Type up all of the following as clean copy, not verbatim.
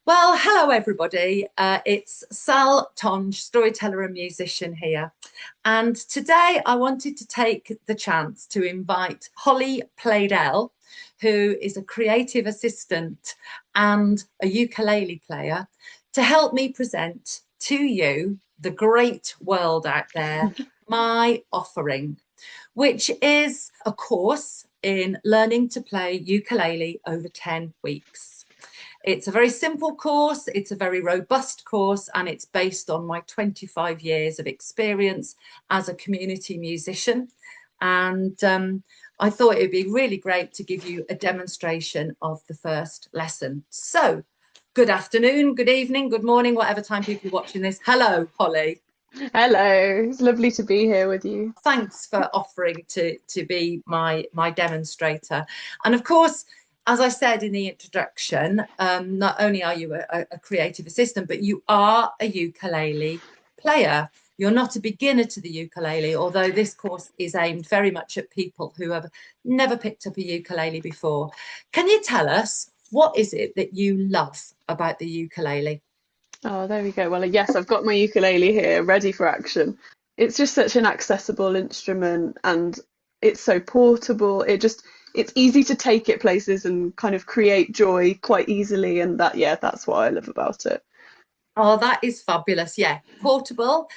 Well, hello everybody. It's Sal Tonge, storyteller and musician here. And today I wanted to take the chance to invite Holly Pleydell, who is a creative assistant and a ukulele player, to help me present to you, the great world out there, my offering, which is a course in learning to play ukulele over 10 weeks. It's a very simple course, it's a very robust course, and it's based on my 25 years of experience as a community musician. And I thought it'd be really great to give you a demonstration of the first lesson. So, good afternoon, good evening, good morning, whatever time people are watching this. Hello, Holly. Hello, it's lovely to be here with you. Thanks for offering to be my demonstrator. And of course, as I said in the introduction, not only are you a creative assistant, but you are a ukulele player. You're not a beginner to the ukulele, although this course is aimed very much at people who have never picked up a ukulele before. Can you tell us what is it that you love about the ukulele? Oh, there we go. Well, yes, I've got my ukulele here, ready for action. It's just such an accessible instrument and it's so portable. It's easy to take it places and kind of create joy quite easily. And yeah, that's what I love about it. Oh, that is fabulous. Yeah, portable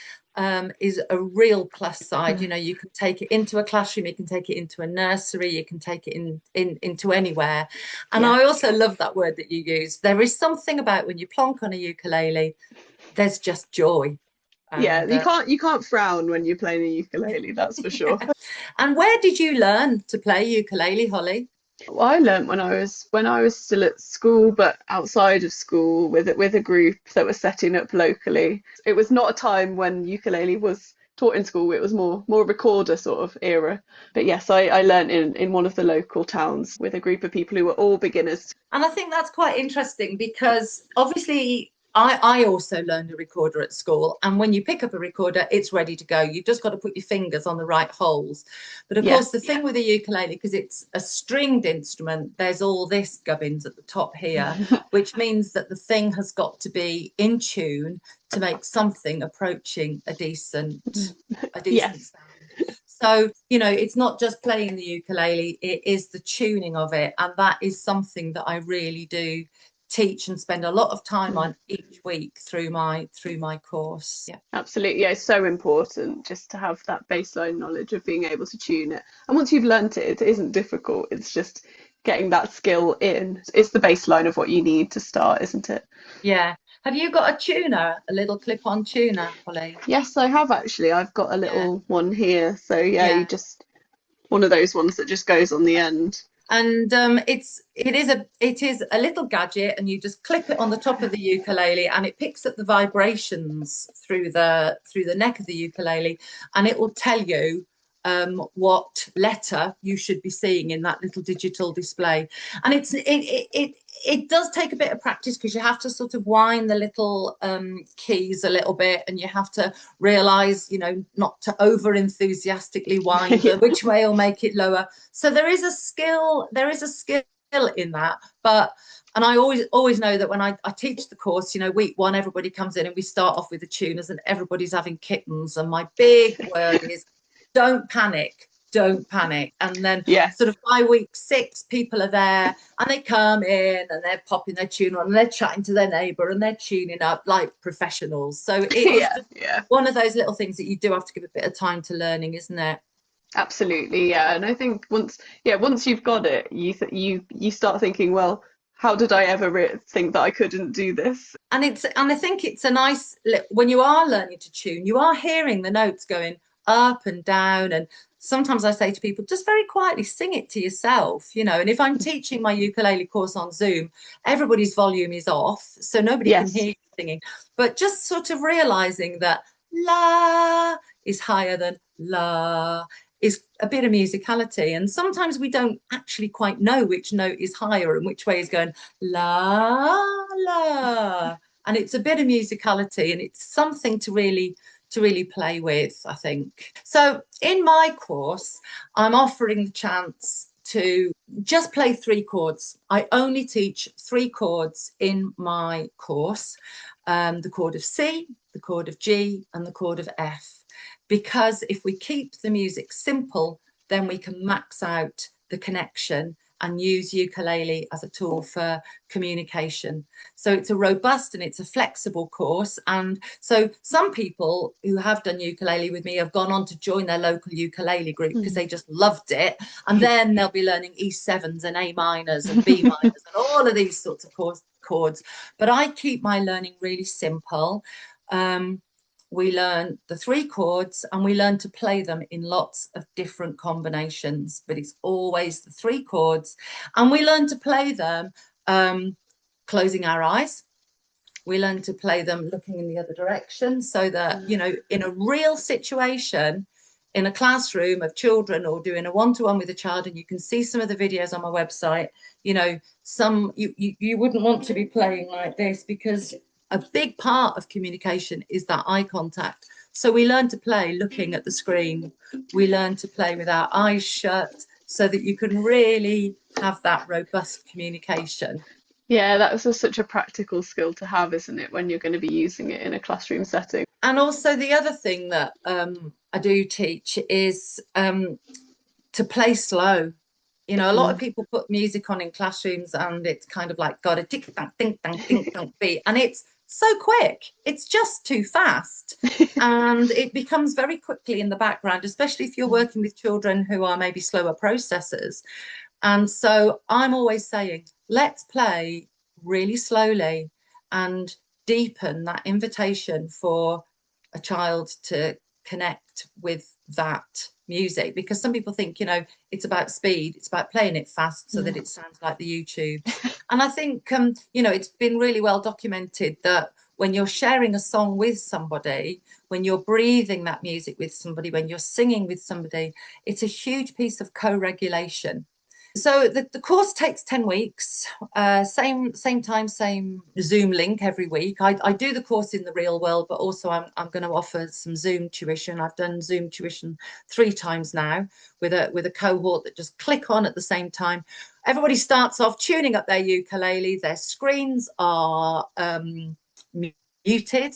is a real plus side. You know, you can take it into a classroom, you can take it into a nursery, you can take it into anywhere. And Yeah. I also love that word that you use. There is something about when you plonk on a ukulele, there's just joy. Yeah, And you can't frown when you're playing a ukulele, that's for sure. and where did you learn to play ukulele, Holly? Well, I learnt when I was still at school, but outside of school with a group that was setting up locally. It was not a time when ukulele was taught in school. It was more recorder sort of era. But yes, I learnt in one of the local towns with a group of people who were all beginners. And I think that's quite interesting because obviously I also learned a recorder at school. And when you pick up a recorder, it's ready to go. You've just got to put your fingers on the right holes. But of Yeah, course, the thing with a ukulele, because it's a stringed instrument, there's all this gubbins at the top here, which means that the thing has got to be in tune to make something approaching a decent yes. sound. So, you know, it's not just playing the ukulele, it is the tuning of it. And that is something that I really do teach and spend a lot of time on each week through my course. Yeah. Absolutely, yeah, it's so important just to have that baseline knowledge of being able to tune it. And once you've learnt it, it isn't difficult. It's just getting that skill in. It's the baseline of what you need to start, isn't it? Yeah. Have you got a tuner, a little clip-on tuner, Holly? Yes, I have actually. I've got a Yeah. little one here. So yeah, you Yeah. just one of those ones that just goes on the end. And it is a little gadget, and you just clip it on the top of the ukulele, and it picks up the vibrations through the neck of the ukulele, and it will tell you what letter you should be seeing in that little digital display. And it does take a bit of practice because you have to sort of wind the little keys a little bit, and you have to realize, you know, not to over enthusiastically wind Yeah. them, which way will make it lower. So there is a skill in that. But and I always know that when I teach the course, you know, week one, everybody comes in and we start off with the tuners and everybody's having kittens. And my big word is don't panic. Don't panic. And then Yeah. sort of by week six, people are there and they come in and they're popping their tuner on and they're chatting to their neighbour and they're tuning up like professionals. So it is Yeah. just Yeah. one of those little things that you do have to give a bit of time to learning, isn't it? Absolutely. Yeah. And I think once you've got it, you start thinking, well, how did I ever think that I couldn't do this? And I think it's a nice when you are learning to tune, you are hearing the notes going up and down. And sometimes I say to people, just very quietly sing it to yourself, you know. And if I'm teaching my ukulele course on Zoom, everybody's volume is off, so nobody can Yes. hear you singing. But just sort of realizing that la is higher than la is a bit of musicality. And sometimes we don't actually quite know which note is higher and which way is going la la. And it's a bit of musicality, and it's something to really play with, I think. So in my course, I'm offering the chance to just play 3 chords. I only teach 3 chords in my course, the chord of C, the chord of G, and the chord of F. Because if we keep the music simple, then we can max out the connection and use ukulele as a tool for communication. So it's a robust and it's a flexible course. And so some people who have done ukulele with me have gone on to join their local ukulele group because they just loved it. And then they'll be learning E7s and A minors and B minors and all of these sorts of chords. But I keep my learning really simple. We learn the 3 chords and we learn to play them in lots of different combinations, but it's always the 3 chords. And we learn to play them closing our eyes. We learn to play them looking in the other direction, so that, you know, in a real situation, in a classroom of children or doing a one-to-one with a child, and you can see some of the videos on my website, you know, you wouldn't want to be playing like this, because a big part of communication is that eye contact. So we learn to play looking at the screen. We learn to play with our eyes shut, so that you can really have that robust communication. Yeah, that's such a practical skill to have, isn't it, when you're going to be using it in a classroom setting? And also the other thing that I do teach is to play slow. You know, a lot of people put music on in classrooms and it's kind of like got a tick tang ding dang ding dong beat, and it's so quick, it's just too fast, and it becomes very quickly in the background, especially if you're working with children who are maybe slower processors. And so I'm always saying, let's play really slowly and deepen that invitation for a child to connect with that music. Because some people think, you know, it's about speed, it's about playing it fast so that it sounds like the YouTubes. And I think, you know, it's been really well documented that when you're sharing a song with somebody, when you're breathing that music with somebody, when you're singing with somebody, it's a huge piece of co-regulation. So the course takes 10 weeks, same time, same Zoom link every week. I do the course in the real world, but also I'm going to offer some Zoom tuition. I've done Zoom tuition 3 times now with a cohort that just click on at the same time. Everybody starts off tuning up their ukulele. Their screens are muted.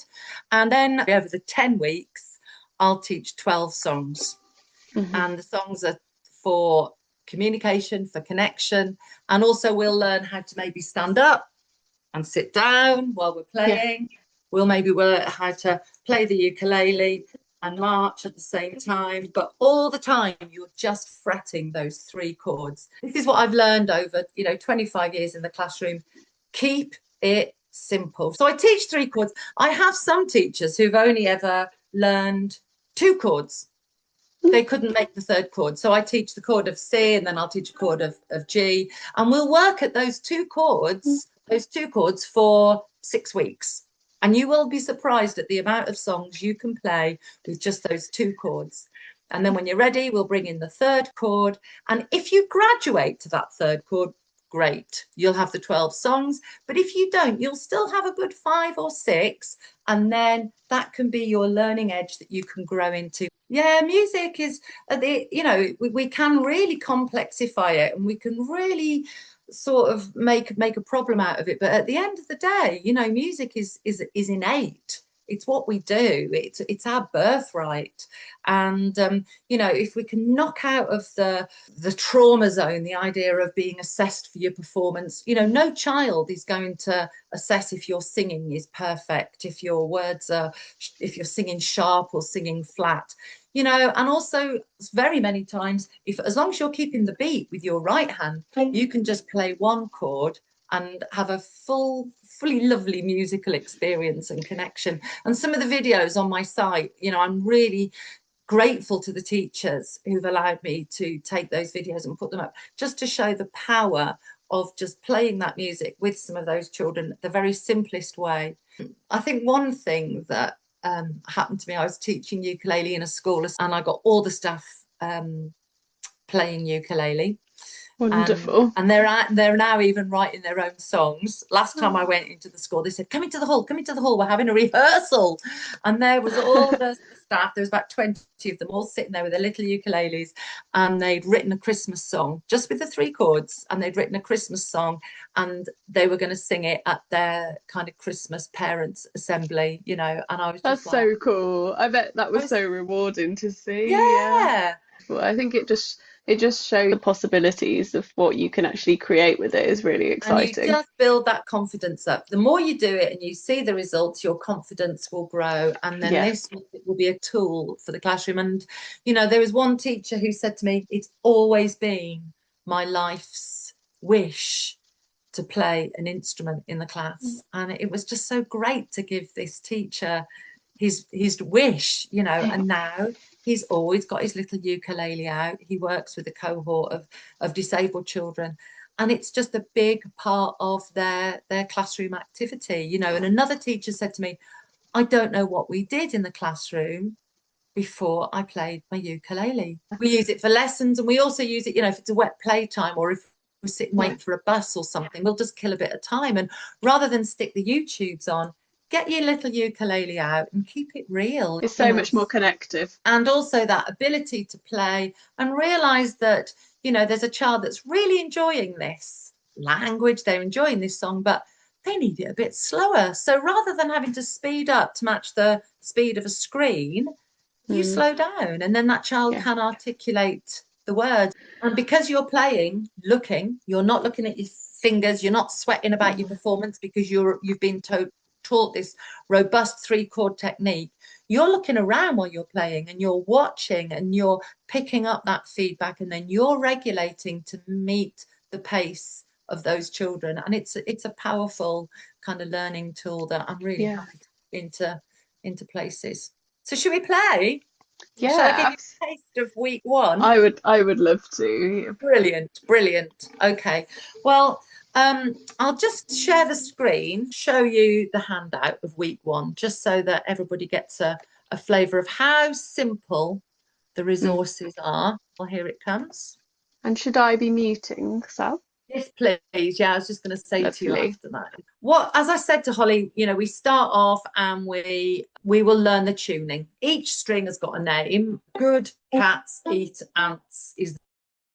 And then over the 10 weeks, I'll teach 12 songs. And the songs are for communication, for connection, and also we'll learn how to maybe stand up and sit down while we're Yeah. playing. We'll maybe learn how to play the ukulele and march at the same time, but all the time you're just fretting those 3 chords. This is what I've learned over, you know, 25 years in the classroom. Keep it simple. So I teach 3 chords. I have some teachers who've only ever learned 2 chords. They couldn't make the 3rd chord. So I teach the chord of C, and then I'll teach a chord of G. And we'll work at those 2 chords for 6 weeks. And you will be surprised at the amount of songs you can play with just those 2 chords. And then when you're ready, we'll bring in the 3rd chord. And if you graduate to that 3rd chord, great, you'll have the 12 songs. But if you don't, you'll still have a good 5 or 6. And then that can be your learning edge that you can grow into. Yeah, music is, you know, we can really complexify it, and we can really sort of make a problem out of it. But at the end of the day, you know, music is innate. It's what we do. It's our birthright. And you know, if we can knock out of the trauma zone the idea of being assessed for your performance, you know, no child is going to assess if your singing is perfect, if your words are, if you're singing sharp or singing flat. You know, and also very many times, if as long as you're keeping the beat with your right hand, you can just play 1 chord and have a fully lovely musical experience and connection. And some of the videos on my site, you know, I'm really grateful to the teachers who've allowed me to take those videos and put them up, just to show the power of just playing that music with some of those children the very simplest way. I think one thing that happened to me, I was teaching ukulele in a school, and I got all the staff playing ukulele. Wonderful. And they're now even writing their own songs. Last time I went into the school, they said, "Come into the hall, come into the hall. We're having a rehearsal." And there was all the staff. There was about 20 of them all sitting there with their little ukuleles, and they'd written a Christmas song just with the three chords. And they'd written a Christmas song, and they were going to sing it at their kind of Christmas parents' assembly, you know. And I was That's just like, so cool. I bet that I was was, so rewarding to see. Yeah. yeah. Well, I think it just shows the possibilities of what you can actually create with it is really And you exciting. just build that confidence up. The more you do it and you see the results, your confidence will grow. And then Yeah. this will be a tool for the classroom. And, you know, there was one teacher who said to me, "It's always been my life's wish to play an instrument in the class." And it was just so great to give this teacher his wish, you know, and now he's always got his little ukulele out. He works with a cohort of disabled children, and it's just a big part of their classroom activity, you know. And another teacher said to me, "I don't know what we did in the classroom before I played my ukulele. We use it for lessons, and we also use it, you know, if it's a wet playtime or if we sit and Yeah. wait for a bus or something, we'll just kill a bit of time. And rather than stick the YouTubes on, get your little ukulele out and keep it real, It's you so know." much more connective. And also that ability to play and realize that, you know, there's a child that's really enjoying this language, they're enjoying this song, but they need it a bit slower. So rather than having to speed up to match the speed of a screen, you Mm, slow down, and then that child yeah. can articulate the words. And because you're playing, looking, you're not looking at your fingers, you're not sweating about your performance because you've been taught this robust three chord technique. You're looking around while you're playing, and you're watching, and you're picking up that feedback, and then you're regulating to meet the pace of those children. And it's a powerful kind of learning tool that I'm really Yeah. happy to put into places. So should we play? Shall I Yeah. give you a taste of week one? I would love to. Brilliant, brilliant. Okay. Well, I'll just share the screen, show you the handout of week one, just so that everybody gets a flavour of how simple the Mm. resources are. Well, here it comes. And should I be muting, Sal? Yes, please. Yeah, I was just going to say to you Lovely. after that. What, as I said to Holly, you know, we start off and we will learn the tuning. Each string has got a name. Good cats eat ants is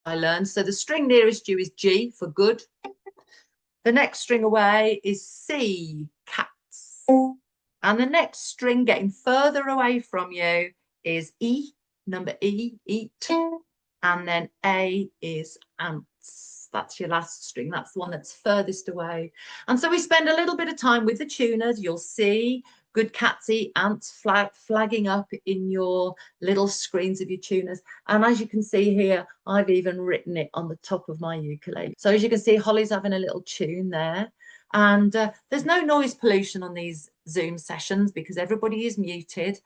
I learned. So the string nearest you is G for good. The next string away is C, cats. And the next string getting further away from you is E, number E, eat. And then A is ants. That's your last string. That's the one that's furthest away. And so we spend a little bit of time with the tuners. You'll see good catsy ants flagging up in your little screens of your tuners. And as you can see here, I've even written it on the top of my ukulele. So as you can see, Holly's having a little tune there. And there's no noise pollution on these Zoom sessions because everybody is muted,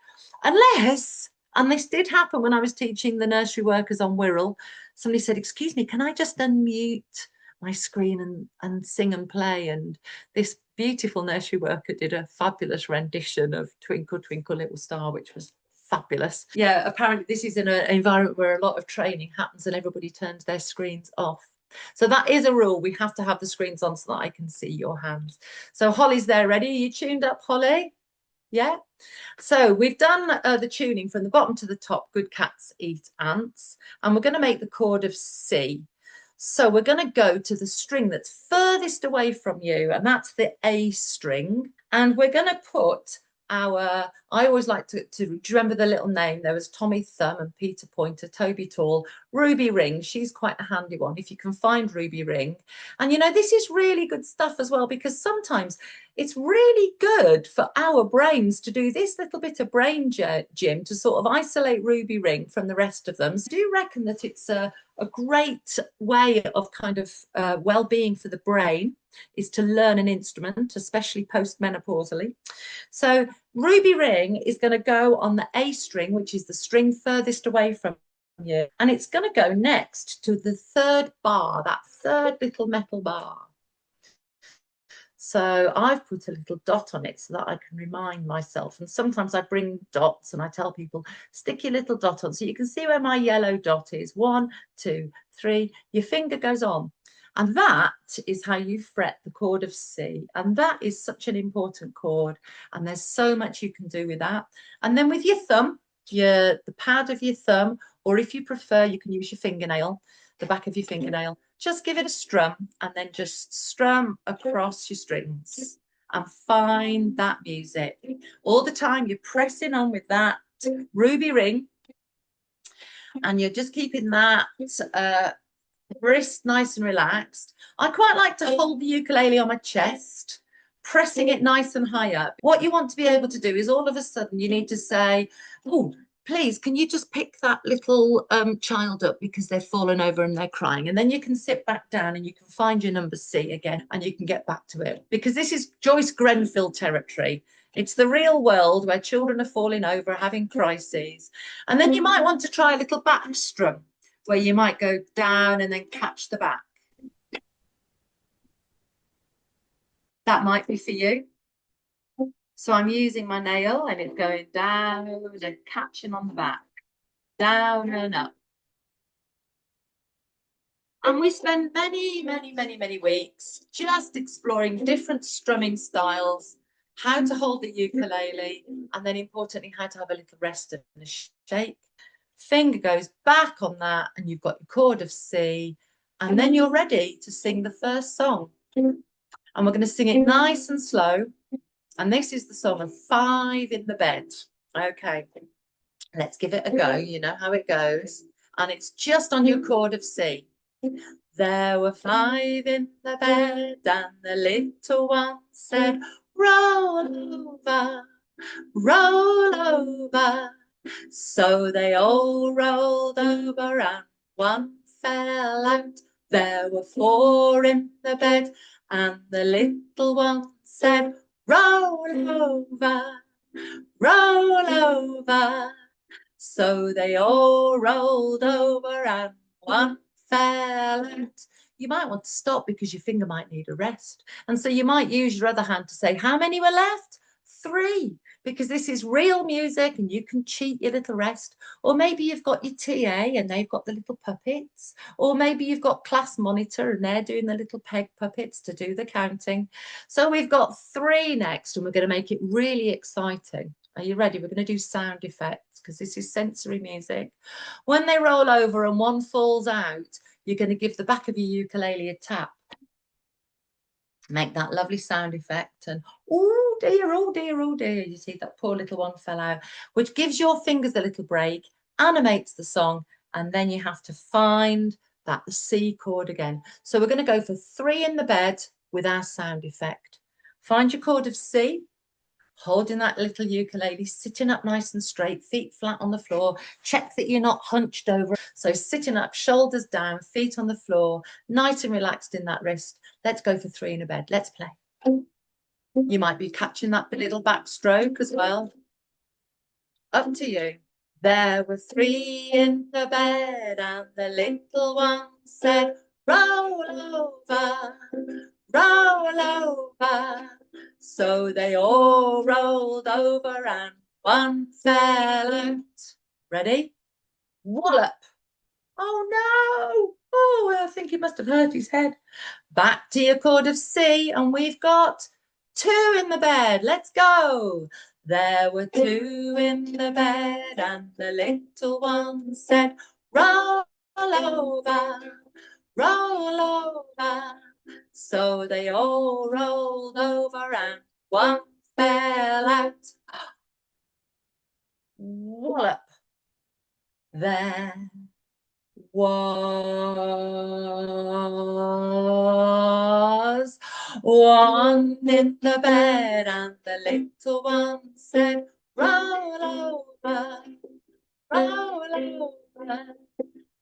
unless, and this did happen when I was teaching the nursery workers on Wirral, somebody said, "Excuse me, can I just unmute my screen and sing and play?" And this beautiful nursery worker did a fabulous rendition of Twinkle, Twinkle, Little Star, which was fabulous. Yeah, apparently this is in an environment where a lot of training happens and everybody turns their screens off. So that is a rule. We have to have the screens on so that I can see your hands. So Holly's there ready. Are you tuned up, Holly? Yeah. So we've done the tuning from the bottom to the top. Good cats eat ants. And we're going to make the chord of C. So we're going to go to the string that's furthest away from you, and that's the A string. And we're going to put I always like to do you remember the little name? There was Tommy Thumb and Peter Pointer, Toby Tall, Ruby Ring. She's quite a handy one if you can find Ruby Ring. And you know, this is really good stuff as well, because sometimes it's really good for our brains to do this little bit of brain gym to sort of isolate Ruby Ring from the rest of them. So I do reckon that it's a great way of kind of well-being for the brain is to learn an instrument, especially post-menopausally. So Ruby Ring is going to go on the A string, which is the string furthest away from you, and it's going to go next to the third bar, that third little metal bar. So I've put a little dot on it so that I can remind myself. And sometimes I bring dots and I tell people, stick your little dot on so you can see where my yellow dot is. 1, 2, 3. Your finger goes on. And that is how you fret the chord of C. And that is such an important chord. And there's so much you can do with that. And then with your thumb, the pad of your thumb, or if you prefer, you can use your fingernail, the back of your fingernail. Just give it a strum and then just strum across your strings and find that music. All the time you're pressing on with that ruby ring and you're just keeping that wrist nice and relaxed. I quite like to hold the ukulele on my chest, pressing it nice and high up. What you want to be able to do is all of a sudden you need to say, oh, please, can you just pick that little child up because they've fallen over and they're crying? And then you can sit back down and you can find your number C again and you can get back to it. Because this is Joyce Grenfell territory. It's the real world where children are falling over, having crises. And then you might want to try a little back strum where you might go down and then catch the back. That might be for you. So I'm using my nail and it's going down and catching on the back, down and up. And we spend many weeks just exploring different strumming styles, how to hold the ukulele, and then importantly, how to have a little rest and a shake. Finger goes back on that and you've got your chord of C, and then you're ready to sing the first song. And we're going to sing it nice and slow. And this is the song of 5 in the Bed. Okay, let's give it a go. You know how it goes. And it's just on your chord of C. There were 5 in the bed, and the little one said, roll over, roll over. So they all rolled over, and one fell out. There were 4 in the bed, and the little one said, roll over, roll over. So they all rolled over, and one fell out. You might want to stop because your finger might need a rest. And so you might use your other hand to say, how many were left? 3, because this is real music and you can cheat your little rest. Or maybe you've got your TA and they've got the little puppets. Or maybe you've got class monitor and they're doing the little peg puppets to do the counting. So we've got 3 next and we're going to make it really exciting. Are you ready? We're going to do sound effects because this is sensory music. When they roll over and one falls out, you're going to give the back of your ukulele a tap. Make that lovely sound effect. And oh dear, oh dear, oh dear. You see that poor little one fell out, which gives your fingers a little break, animates the song, and then you have to find that C chord again. So we're going to go for 3 in the bed with our sound effect. Find your chord of C. Holding that little ukulele, sitting up nice and straight, feet flat on the floor. Check that you're not hunched over. So sitting up, shoulders down, feet on the floor, nice and relaxed in that wrist. Let's go for 3 in a bed. Let's play. You might be catching that little backstroke as well. Up to you. There were 3 in the bed, and the little one said, roll over, roll over. So they all rolled over and one fell out. Ready? Wallop. Oh no. Oh, I think he must have hurt his head. Back to your chord of C, and we've got 2 in the bed. Let's go. There were 2 in the bed, and the little one said, roll over, roll over. So they all rolled over and one fell out. Wallop. There was 1 in the bed, and the little one said, roll over, roll over.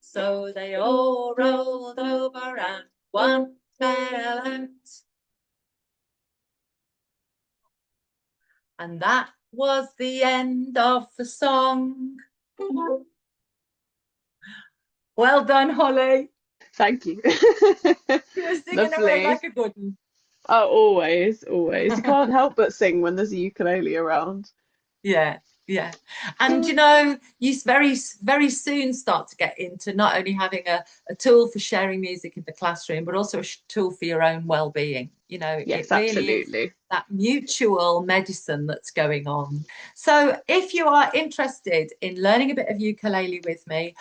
So they all rolled over and one fell out. And that was the end of the song. Well done, Holly. Thank you. You were singing away Lovely. like a good one. Oh, always, always. You can't help but sing when there's a ukulele around. Yeah, yeah. And you know, very soon start to get into not only having a tool for sharing music in the classroom, but also a tool for your own well-being. You know, it Yes, really is absolutely. that mutual medicine that's going on. So if you are interested in learning a bit of ukulele with me,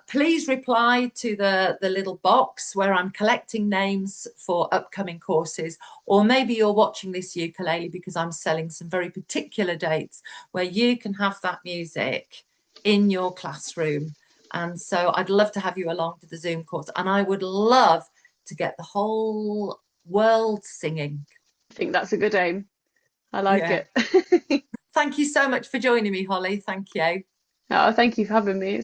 please reply to the little box where I'm collecting names for upcoming courses, or maybe you're watching this ukulele because I'm selling some very particular dates where you can have that music in your classroom. And so I'd love to have you along to the Zoom course, and I would love to get the whole world singing. I think that's a good aim. I like Yeah. it. Thank you so much for joining me, Holly. Thank you. Oh, thank you for having me.